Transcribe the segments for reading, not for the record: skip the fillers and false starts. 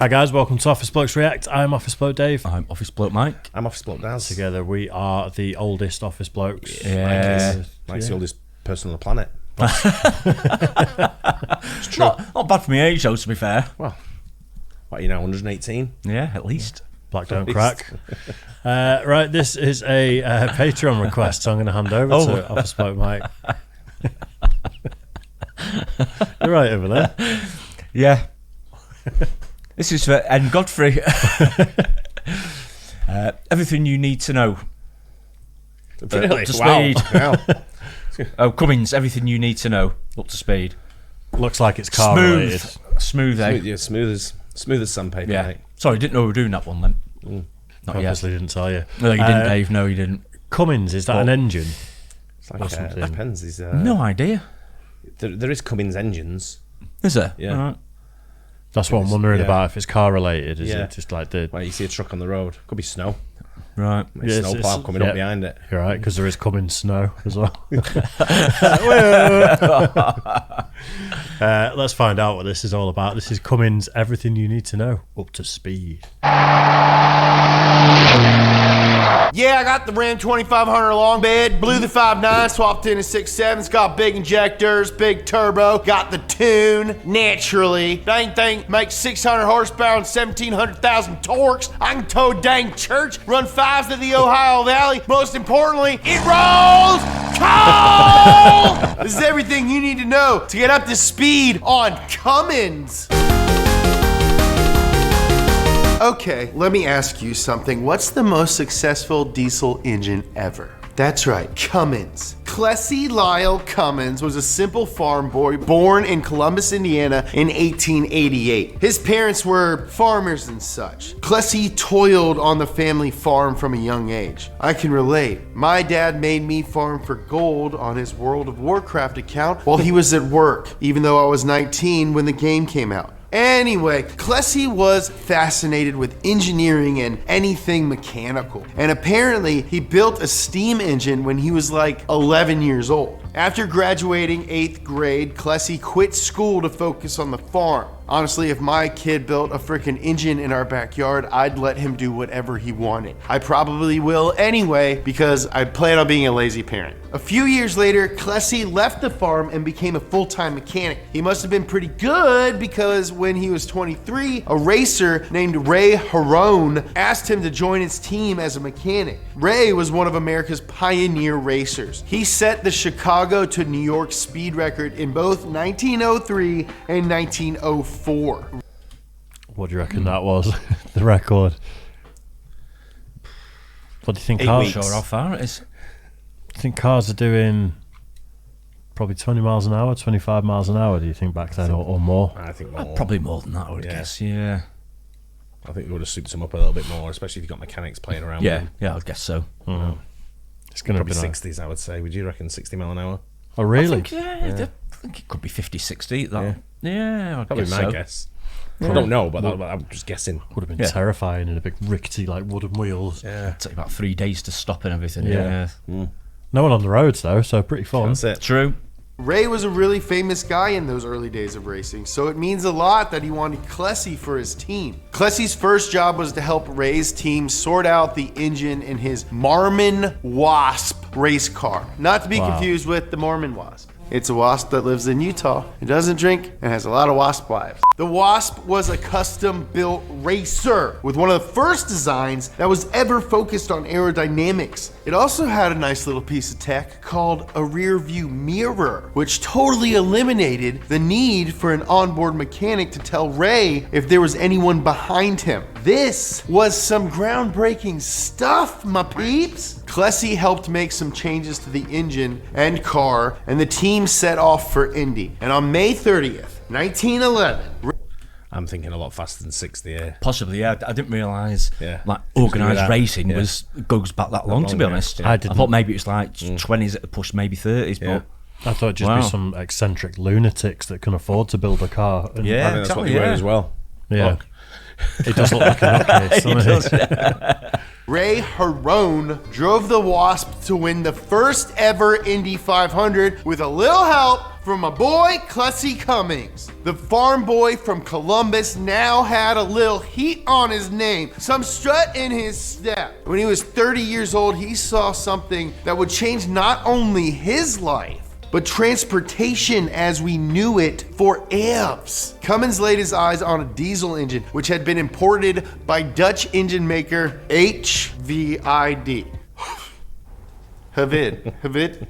Hi guys, welcome to Office Blokes React. I'm Office Bloke Dave. I'm Office Bloke Mike. I'm Office Bloke Daz. Together we are the oldest Office Blokes. Yeah. Mike's the oldest person on the planet. It's true. Not bad for my age though, to be fair. Well, what are you now, 118? Yeah, at least. Black don't crack. Right, this is a Patreon request, so I'm going to hand over to Office Bloke Mike. You're right over there. Yeah. This is for N. Godfrey. Everything you need to know. Really? Up to Wow. speed. Wow. Cummins, everything you need to know. Up to speed. Looks like it's car related. Smooth, eh? Yeah, smooth as sandpaper, Yeah. mate. Sorry, didn't know we were doing that one then. Not yet. Obviously didn't tell you. No, you didn't, Dave. No, you didn't. Cummins, is that an engine? It's like, Or something. depends. There's, No idea. there is Cummins engines. Is there? Yeah. All right. That's what I'm wondering Yeah. about, if it's car related. Is Yeah. it just like the... Where you see a truck on the road. Could be snow. Right. Yeah, Snow plough coming up behind it. You're right, because there is Cummins snow as well. Let's find out what this is all about. This is Cummins, everything you need to know. Up to speed. Yeah, I got the Ram 2500 long bed, blew the 5.9, swapped in a 6.7. It's got big injectors, big turbo, got the tune, naturally. Dang thing makes 600 horsepower and 1,700,000 torques. I can tow a dang church, run fives to the Ohio Valley. Most importantly, it rolls coal! This is everything you need to know to get up to speed on Cummins. Okay, let me ask you something. What's the most successful diesel engine ever? That's right, Cummins. Clessie Lyle Cummins was a simple farm boy born in Columbus, Indiana in 1888. His parents were farmers and such. Clessie toiled on the family farm from a young age. I can relate. My dad made me farm for gold on his World of Warcraft account while he was at work, even though I was 19 when the game came out. Anyway, Clessie was fascinated with engineering and anything mechanical. And apparently, he built a steam engine when he was like 11 years old. After graduating 8th grade, Clessie quit school to focus on the farm. Honestly, if my kid built a freaking engine in our backyard, I'd let him do whatever he wanted. I probably will anyway, because I plan on being a lazy parent. A few years later, Clessie left the farm and became a full-time mechanic. He must have been pretty good because when he was 23, a racer named Ray Harone asked him to join his team as a mechanic. Ray was one of America's pioneer racers. He set the Chicago to New York speed record in both 1903 and 1904. What do you reckon that was? The record. What do you think 8 cars? weeks. Sure how far it is. I think cars are doing probably 20 miles an hour, 25 miles an hour, do you think, back then, or more? I think more. Probably more than that, I would guess. Yeah. I think it would have souped them up a little bit more, especially if you've got mechanics playing around Yeah. with them. Yeah, I would guess so. It's going to be Probably nice. 60s, I would say. Would you reckon 60 mile an hour? Oh, really? I think it could be 50, 60. Yeah, I'd Probably guess my so. guess. I don't know, but I'm just guessing. Would have been terrifying in a big rickety, like, wooden wheels. Yeah. Take about 3 days to stop and everything. Yeah. Yeah. No one on the roads, though, so pretty fun. That's it. True. Ray was a really famous guy in those early days of racing, so it means a lot that he wanted Clessie for his team. Clessie's first job was to help Ray's team sort out the engine in his Marmon Wasp race car. Not to be confused with the Mormon Wasp. It's a wasp that lives in Utah. It doesn't drink and has a lot of wasp wives. The Wasp was a custom-built racer with one of the first designs that was ever focused on aerodynamics. It also had a nice little piece of tech called a rear view mirror, which totally eliminated the need for an onboard mechanic to tell Ray if there was anyone behind him. This was some groundbreaking stuff, my peeps. Clessie helped make some changes to the engine and car, and the team set off for Indy. And on May 30th, 1911, I'm thinking a lot faster than 60, yeah. Possibly, yeah. I didn't realise Yeah. like It was organised that. racing Yeah. goes back that long, to be long, yeah. honest. Yeah. I I didn't. thought maybe it was like 20s at the push, maybe 30s, Yeah. but I thought it'd just Wow. be some eccentric lunatics that can afford to build a car. And Yeah. I think that's what exactly, they were yeah. as well. Yeah. It does look like a nutcase, doesn't it? Ray Harone drove the Wasp to win the first ever Indy 500 with a little help from my boy Clessie Cummins. The farm boy from Columbus now had a little heat on his name, some strut in his step. When he was 30 years old, he saw something that would change not only his life, but transportation as we knew it for EVs. Cummins laid his eyes on a diesel engine, which had been imported by Dutch engine maker HVID. Havid.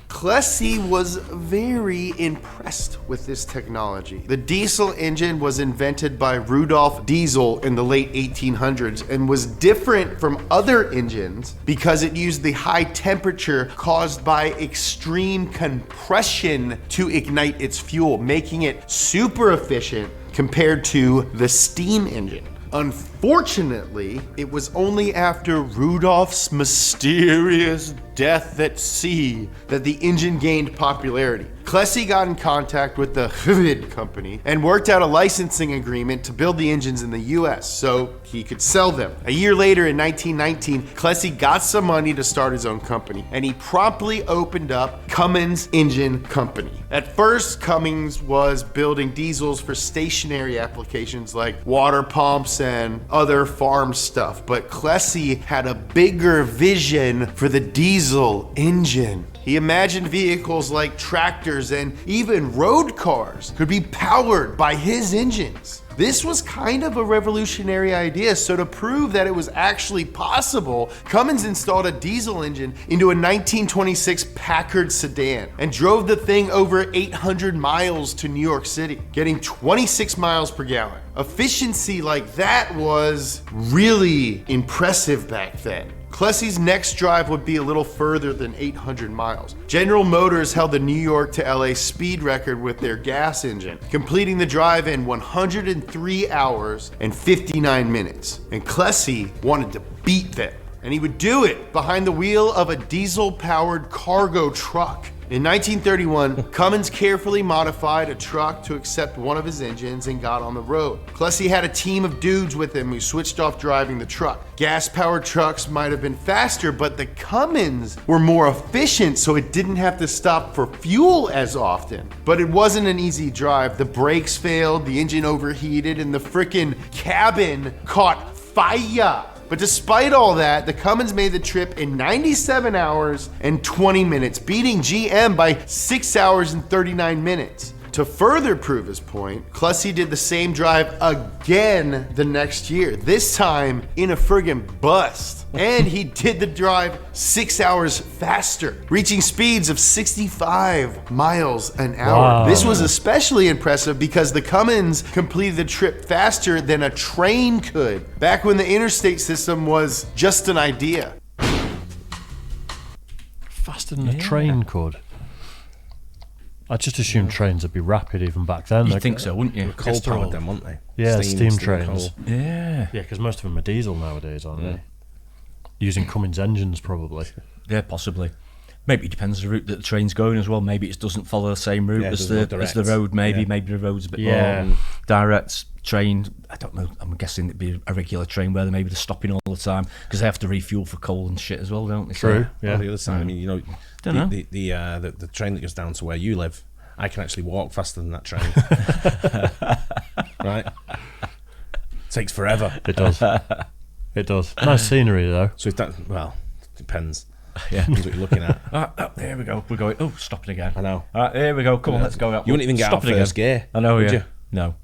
Clessie was very impressed with this technology. The diesel engine was invented by Rudolf Diesel in the late 1800s and was different from other engines because it used the high temperature caused by extreme compression to ignite its fuel, making it super efficient compared to the steam engine. Unfortunately, it was only after Rudolph's mysterious death at sea that the engine gained popularity. Clessie got in contact with the Hvid company and worked out a licensing agreement to build the engines in the US so he could sell them. A year later in 1919, Clessie got some money to start his own company, and he promptly opened up Cummins Engine Company. At first, Cummins was building diesels for stationary applications like water pumps and other farm stuff, but Clessie had a bigger vision for the diesel engine. He imagined vehicles like tractors and even road cars could be powered by his engines. This was kind of a revolutionary idea, so to prove that it was actually possible, Cummins installed a diesel engine into a 1926 Packard sedan and drove the thing over 800 miles to New York City, getting 26 miles per gallon. Efficiency like that was really impressive back then. Clessie's next drive would be a little further than 800 miles. General Motors held the New York to LA speed record with their gas engine, completing the drive in 103 hours and 59 minutes. And Clessie wanted to beat them. And he would do it behind the wheel of a diesel-powered cargo truck. In 1931, Cummins carefully modified a truck to accept one of his engines and got on the road. Clessie had a team of dudes with him who switched off driving the truck. Gas-powered trucks might have been faster, but the Cummins were more efficient, so it didn't have to stop for fuel as often. But it wasn't an easy drive. The brakes failed, the engine overheated, and the frickin' cabin caught fire. But despite all that, the Cummins made the trip in 97 hours and 20 minutes, beating GM by 6 hours and 39 minutes. To further prove his point, Clessie did the same drive again the next year, this time in a friggin' bus. And he did the drive 6 hours faster, reaching speeds of 65 miles an hour. Wow. This was especially impressive because the Cummins completed the trip faster than a train could, back when the interstate system was just an idea. Faster than a train could. I just assumed trains would be rapid even back then. You'd think so, wouldn't you? Coal powered them, weren't they? Yeah, steam coal. trains. Yeah. Yeah, because most of them are diesel nowadays, aren't they? Using Cummins engines, probably. Yeah, possibly. Maybe it depends on the route that the train's going as well. Maybe it doesn't follow the same route Yeah, as there's the no as the direct. road. Maybe Yeah. maybe the road's a bit Yeah. more direct. Train, I don't know. I'm guessing it'd be a regular train where maybe they're stopping all the time because they have to refuel for coal and shit as well, don't they? True. So, Yeah. On the other side, I mean, you know, Dunno. the train that goes down to where you live, I can actually walk faster than that train. Right? Takes forever. It does. It does. Nice scenery, though. So if that, well, depends. Yeah. Depends what you're looking at. Oh, there we go. We're going. Oh, stopping again. I know. All right, here we go. Come on, let's go. You wouldn't even get out of Stopping first again. gear. I know. would Yeah. you? No.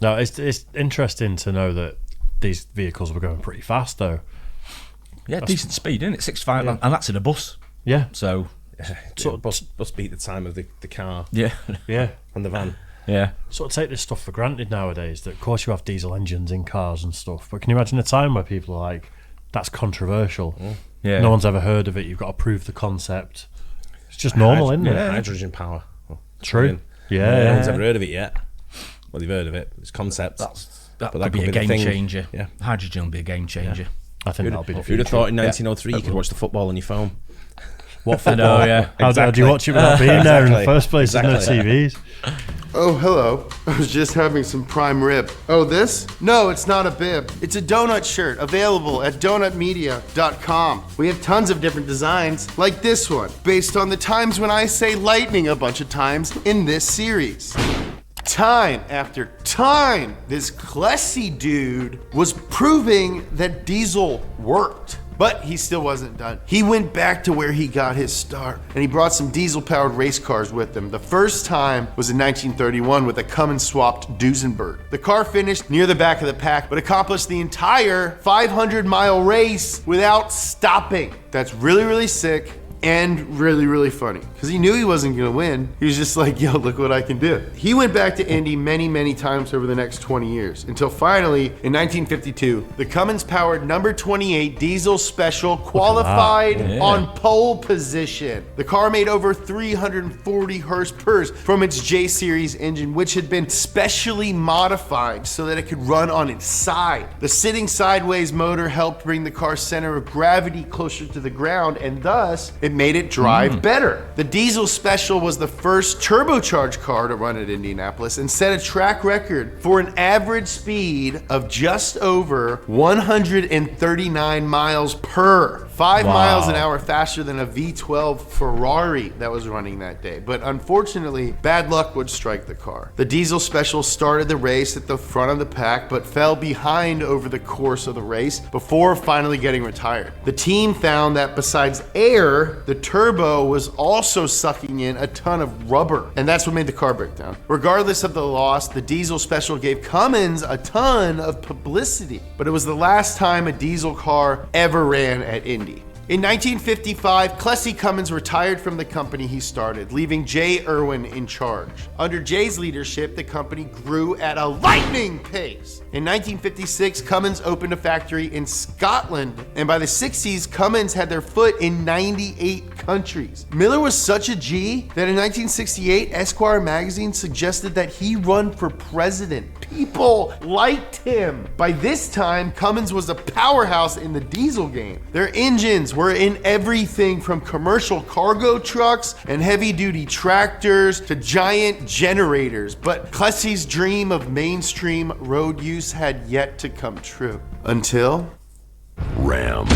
No, it's interesting to know that these vehicles were going pretty fast, though. Yeah, decent speed, isn't it? 65, and that's in a bus. Yeah. So Sort of- Bus beat the time of the car yeah, Yeah. and the van. yeah. Sort of take this stuff for granted nowadays, that of course you have diesel engines in cars and stuff, but can you imagine a time where people are like, that's controversial. Yeah. No one's ever heard of it, you've got to prove the concept. It's just normal, isn't it? Hydrogen power. Well, True. No Yeah. one's ever heard of it yet. Well, they've heard of it. It's concept. That But could be a the game thing. changer. Yeah. Hydrogen will be a game changer. I think that'll be the Who'd have future. thought in 1903 you could watch the football on your phone? What I know, yeah. How do you watch it without being there in the first place? There's no Exactly. TVs. Oh, hello. I was just having some prime rib. Oh, this? No, it's not a bib. It's a donut shirt available at donutmedia.com. We have tons of different designs, like this one, based on the times when I say lightning a bunch of times in this series. Time after time, this Clessie dude was proving that diesel worked. But he still wasn't done. He went back to where he got his start, and he brought some diesel-powered race cars with him. The first time was in 1931 with a Cummins-swapped Duesenberg. The car finished near the back of the pack, but accomplished the entire 500-mile race without stopping. That's really, really sick. And really, really funny, because he knew he wasn't gonna win. He was just like, yo, look what I can do. He went back to Indy many, many times over the next 20 years, until finally, in 1952, the Cummins-powered number 28 diesel special qualified on pole position. The car made over 340 horsepower from its J-Series engine, which had been specially modified so that it could run on its side. The sitting sideways motor helped bring the car's center of gravity closer to the ground, and thus, it made it drive better. The diesel special was the first turbocharged car to run at Indianapolis and set a track record for an average speed of just over 139 miles per. 5 miles an hour faster than a V12 Ferrari that was running that day. But unfortunately, bad luck would strike the car. The diesel special started the race at the front of the pack, but fell behind over the course of the race before finally getting retired. The team found that besides air, the turbo was also sucking in a ton of rubber, and that's what made the car break down. Regardless of the loss, the diesel special gave Cummins a ton of publicity, but it was the last time a diesel car ever ran at Indy. In 1955, Clessie Cummins retired from the company he started, leaving Jay Irwin in charge. Under Jay's leadership, the company grew at a lightning pace. In 1956, Cummins opened a factory in Scotland, and by the 60s, Cummins had their foot in 98 countries. Miller was such a G that in 1968, Esquire magazine suggested that he run for president. People liked him. By this time, Cummins was a powerhouse in the diesel game. Their engines were in everything from commercial cargo trucks and heavy-duty tractors to giant generators. But Clessie's dream of mainstream road use had yet to come true. Until Ram.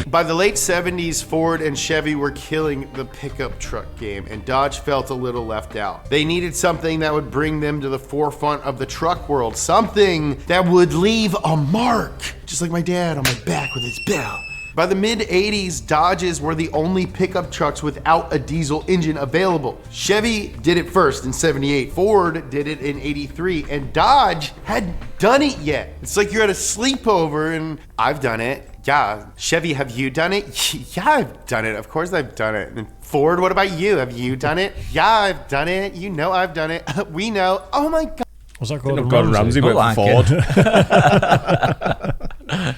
By the late 70s, Ford and Chevy were killing the pickup truck game, and Dodge felt a little left out. They needed something that would bring them to the forefront of the truck world, something that would leave a mark, just like my dad on my back with his bell. By the mid-80s, Dodges were the only pickup trucks without a diesel engine available. Chevy did it first in 78, Ford did it in 83, and Dodge hadn't done it yet. It's like you're at a sleepover and I've done it. Yeah. Chevy, have you done it? Yeah, I've done it. Of course I've done it. And Ford, what about you? Have you done it? Yeah, I've done it. You know I've done it. We know. Oh my God. Was that Gordon Ramsay went for Ford.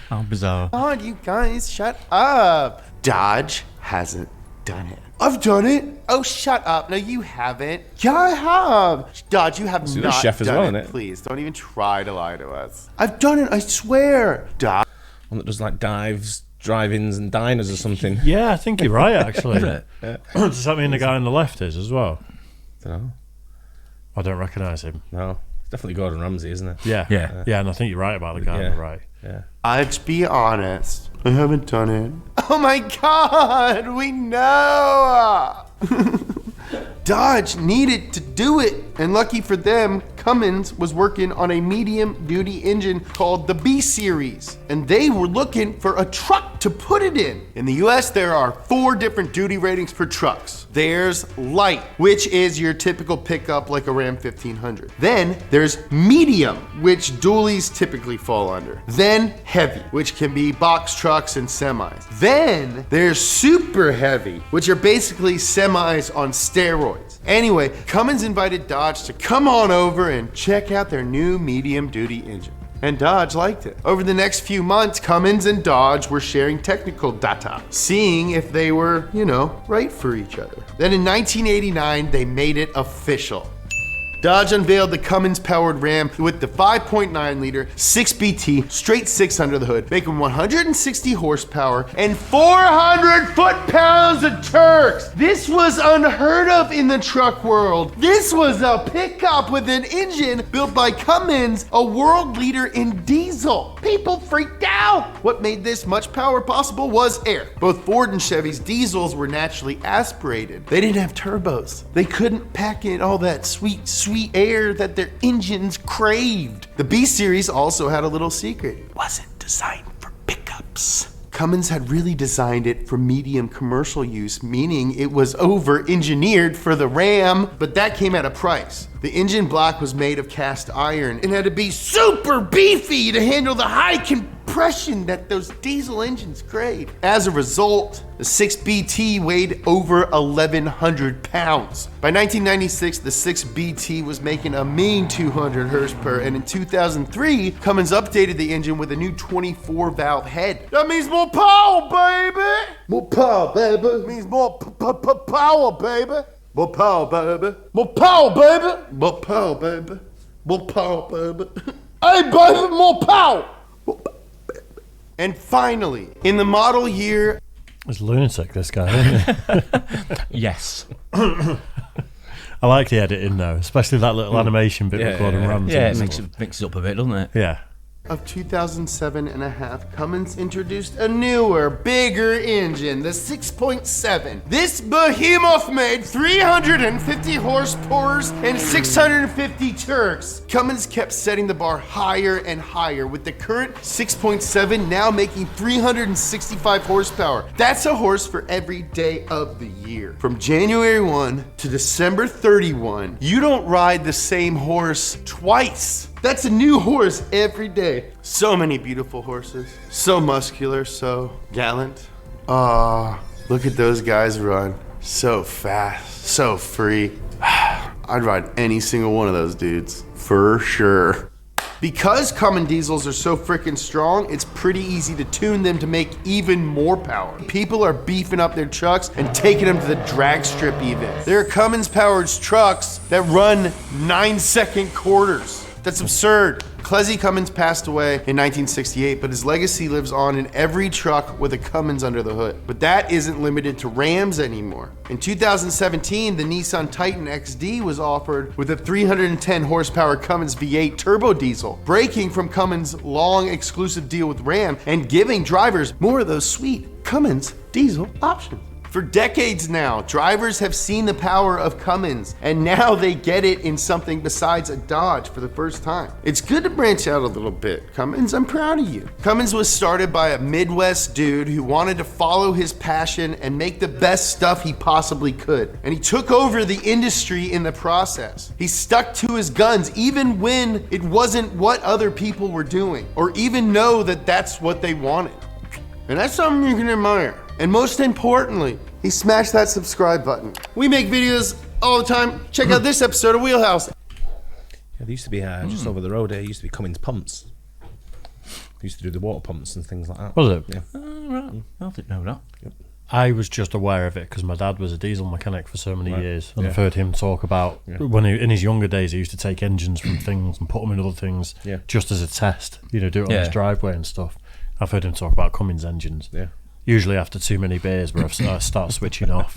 How bizarre. God, you guys, shut up. Dodge hasn't done it. I've done it. Oh, shut up. No, you haven't. Yeah, I have. Dodge, you have you're not the chef as done well, it. innit? Please, don't even try to lie to us. I've done it, I swear. Dodge. One that does like dives, drive-ins and diners or something. Yeah, I think you're right, actually. Is it? Yeah. Does that mean the guy on the left is as well? Don't know. I don't recognise him. No. It's definitely Gordon Ramsay, isn't it? Yeah. Yeah. Yeah, and I think you're right about the guy on the right. Yeah. I'd be honest. I haven't done it. Oh my God, we know. Dodge needed to do it, and lucky for them, Cummins was working on a medium-duty engine called the B Series, and they were looking for a truck to put it in. In the US, there are 4 different duty ratings for trucks. There's light, which is your typical pickup like a Ram 1500. Then there's medium, which dualies typically fall under. Then heavy, which can be box trucks and semis. Then there's super heavy, which are basically semis on steroids. Anyway, Cummins invited Dodge to come on over and check out their new medium-duty engine. And Dodge liked it. Over the next few months, Cummins and Dodge were sharing technical data, seeing if they were, right for each other. Then in 1989, they made it official. Dodge unveiled the Cummins-powered Ram with the 5.9-liter 6BT straight 6 under the hood, making 160 horsepower and 400 foot-pounds of Turks. This was unheard of in the truck world. This was a pickup with an engine built by Cummins, a world leader in diesel. People freaked out. What made this much power possible was air. Both Ford and Chevy's diesels were naturally aspirated. They didn't have turbos. They couldn't pack in all that sweet, sweet air that their engines craved. The B-Series also had a little secret. It wasn't designed for pickups. Cummins had really designed it for medium commercial use, meaning it was over-engineered for the Ram, but that came at a price. The engine block was made of cast iron and had to be super beefy to handle the high compression that those diesel engines crave. As a result, the 6BT weighed over 1,100 pounds. By 1996, the 6BT was making a mean 200 horsepower, and in 2003, Cummins updated the engine with a new 24-valve head. That means more power, baby! More power, baby! It means more power, baby! More power, baby! More power, baby! More power, baby! More power, baby! Hey, baby, more power! And finally, in the model year... It's lunatic, this guy, isn't he? Yes. I like the editing, though, especially that little animation bit with Gordon Ramsay. Yeah, it makes it up a bit, doesn't it? Yeah. Of 2007 and a half, Cummins introduced a newer, bigger engine, the 6.7. This behemoth made 350 horsepower and 650 Turks. Cummins kept setting the bar higher and higher, with the current 6.7 now making 365 horsepower. That's a horse for every day of the year. From January 1 to December 31, you don't ride the same horse twice. That's a new horse every day. So many beautiful horses. So muscular, so gallant. Look at those guys run. So fast, so free. I'd ride any single one of those dudes, for sure. Because Cummins diesels are so freaking strong, it's pretty easy to tune them to make even more power. People are beefing up their trucks and taking them to the drag strip even. There are Cummins-powered trucks that run 9-second quarters. That's absurd. Clessie Cummins passed away in 1968, but his legacy lives on in every truck with a Cummins under the hood. But that isn't limited to Rams anymore. In 2017, the Nissan Titan XD was offered with a 310 horsepower Cummins V8 turbo diesel, breaking from Cummins' long exclusive deal with Ram and giving drivers more of those sweet Cummins diesel options. For decades now, drivers have seen the power of Cummins, and now they get it in something besides a Dodge for the first time. It's good to branch out a little bit, Cummins. I'm proud of you. Cummins was started by a Midwest dude who wanted to follow his passion and make the best stuff he possibly could. And he took over the industry in the process. He stuck to his guns even when it wasn't what other people were doing, or even know that that's what they wanted. And that's something you can admire. And most importantly, he smashed that subscribe button. We make videos all the time. Check out this episode of Wheelhouse. Yeah, there used to be just over the road here. Used to be Cummins pumps. They used to do the water pumps and things like that. Was it? Yeah. Right. I didn't know that. Yep. I was just aware of it because my dad was a diesel mechanic for so many years, and Yeah. I've heard him talk about when he, in his younger days, he used to take engines from things and put them in other things just as a test. You know, do it on his driveway and stuff. I've heard him talk about Cummins engines. Yeah. Usually after too many beers, where I start switching off.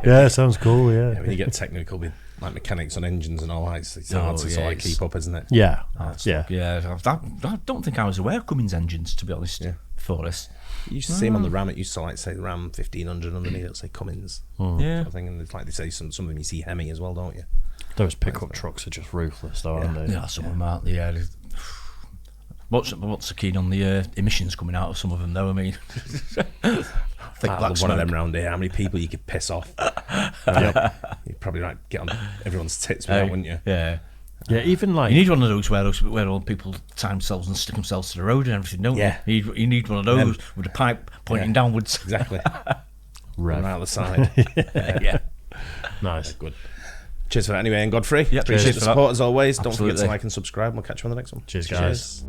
Yeah, sounds cool. Yeah. When you get technical with like mechanics on engines and all that, it's hard to sort of keep up, isn't it? Yeah. Yeah. I don't think I was aware of Cummins engines, to be honest. Yeah. Before this. You used to see them on the Ram. It used to like say Ram 1500 underneath. It'll say Cummins. Sort of thing. And it's like they say some of them you see Hemi as well, don't you? Those pickup trucks are just ruthless, though, aren't they? Yeah, some of them aren't. Yeah. What's so keen on the emissions coming out of some of them, though? I mean, I think one of them round here. How many people you could piss off? You'd probably get on everyone's tits with that, wouldn't you? Yeah. Yeah, even like you need one of those where all people tie themselves and stick themselves to the road and everything, don't you? You need one of those with a pipe pointing downwards. Exactly. Rev. Right out the side. Yeah. Nice. Good. Cheers for that anyway, and Godfrey. Yeah, appreciate cheers the for support that. as always. Don't forget Absolutely. to like and subscribe. We'll catch you on the next one. Cheers, guys.